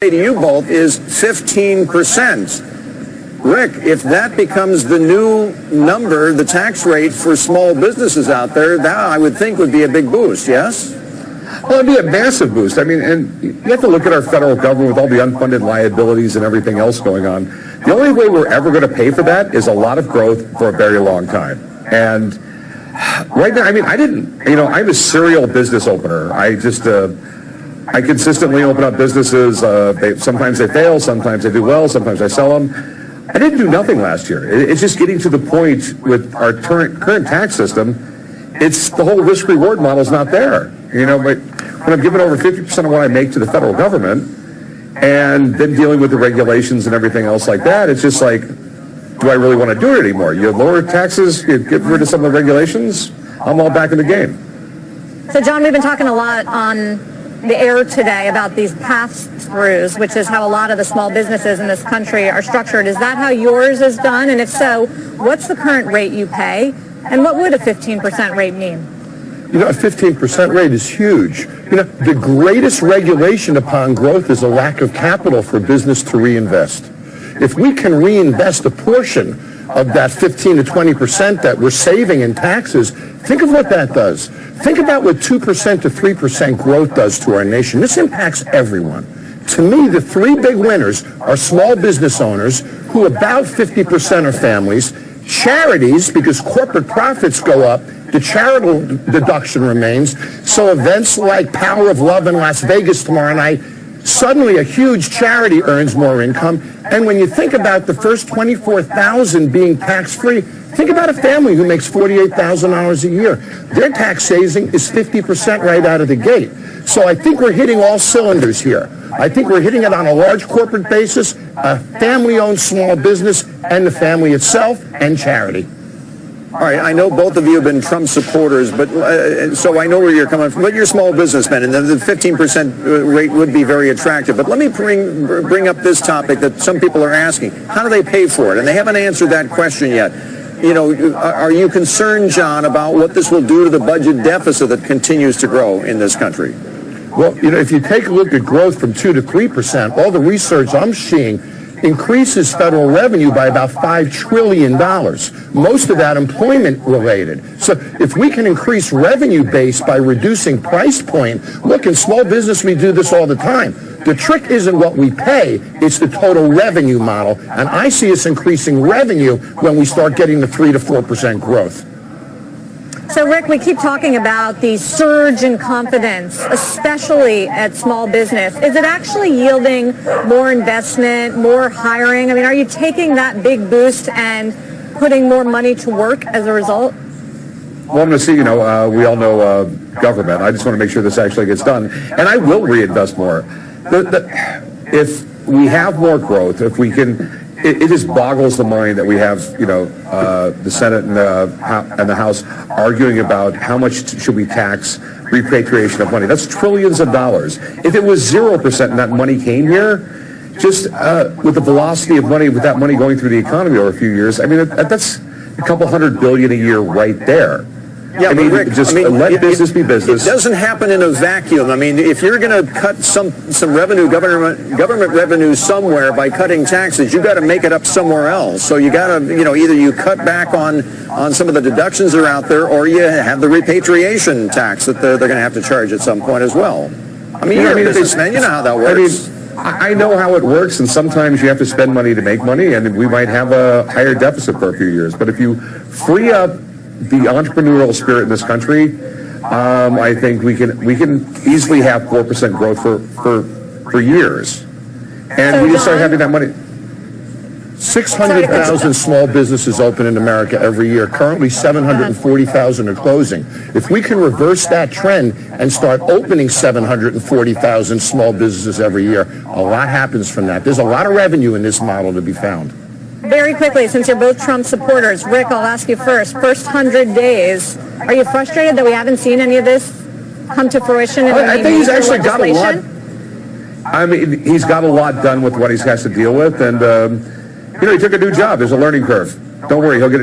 to you both is 15%. Rick, if that becomes the new number, the tax rate for small businesses out there, that I would think would be a big boost, yes? Well, it'd be a massive boost. I mean, and you have to look at our federal government with all the unfunded liabilities and everything else going on. The only way we're ever going to pay for that is a lot of growth for a very long time. And right now, I mean, I'm a serial business opener. I consistently open up businesses. Sometimes they fail, sometimes they do well, sometimes I sell them. I didn't do nothing last year. It's just getting to the point with our current tax system, it's the whole risk-reward model is not there. But when I'm giving over 50% of what I make to the federal government and then dealing with the regulations and everything else like that, it's just like, do I really want to do it anymore? You lower taxes, you get rid of some of the regulations, I'm all back in the game. So, John, we've been talking a lot on the air today about these pass-throughs, which is how a lot of the small businesses in this country are structured. Is that how yours is done? And if so, what's the current rate you pay? And what would a 15% rate mean? A 15% rate is huge. The greatest regulation upon growth is a lack of capital for business to reinvest. If we can reinvest a portion of that 15 to 20% that we're saving in taxes, think of what that does. Think about what 2% to 3% growth does to our nation. This impacts everyone. To me, the three big winners are small business owners, who about 50% are families, charities, because corporate profits go up, the charitable deduction remains. So events like Power of Love in Las Vegas tomorrow night, suddenly a huge charity earns more income. And when you think about the first $24,000 being tax-free, think about a family who makes $48,000 a year. Their tax saving is 50% right out of the gate. So I think we're hitting all cylinders here. I think we're hitting it on a large corporate basis, a family-owned small business, and the family itself, and charity. All right, I know both of you have been Trump supporters, but so I know where you're coming from. But you're small businessmen, and the 15% rate would be very attractive. But let me bring up this topic that some people are asking. How do they pay for it? And they haven't answered that question yet. Are you concerned, John, about what this will do to the budget deficit that continues to grow in this country? Well, if you take a look at growth from 2 to 3%, all the research I'm seeing increases federal revenue by about $5 trillion. Most of that employment related. So if we can increase revenue base by reducing price point, look, in small business we do this all the time. The trick isn't what we pay, it's the total revenue model. And I see us increasing revenue when we start getting the 3 to 4% growth. So, Rick, we keep talking about the surge in confidence, especially at small business. Is it actually yielding more investment, more hiring? I mean, are you taking that big boost and putting more money to work as a result? Well, I'm going to see, we all know government. I just want to make sure this actually gets done. And I will reinvest more. If we have more growth, if we can... It just boggles the mind that we have, the Senate and the House arguing about how much should we tax repatriation of money. That's trillions of dollars. If it was 0% and that money came here, just with the velocity of money, with that money going through the economy over a few years, I mean, that's a couple $100 billion a year right there. Yeah, but Rick, let business be business. It doesn't happen in a vacuum. I mean, if you're going to cut some revenue, government revenue somewhere by cutting taxes, you got to make it up somewhere else. So you got to, either you cut back on some of the deductions that are out there, or you have the repatriation tax that they're going to have to charge at some point as well. I mean, you're a businessman. You know how that works. I know how it works, and sometimes you have to spend money to make money, and we might have a higher deficit for a few years. But if you free up the entrepreneurial spirit in this country, I think we can easily have 4% growth for years, and we just start having that money. 600,000 small businesses open in America every year. Currently, 740,000 are closing. If we can reverse that trend and start opening 740,000 small businesses every year, a lot happens from that. There's a lot of revenue in this model to be found. Very quickly, since you're both Trump supporters, Rick, I'll ask you first 100 days, are you frustrated that we haven't seen any of this come to fruition? I think he's actually got a lot. I mean, he's got a lot done with what he has to deal with, and he took a new job. There's a learning curve. Don't worry, he'll get it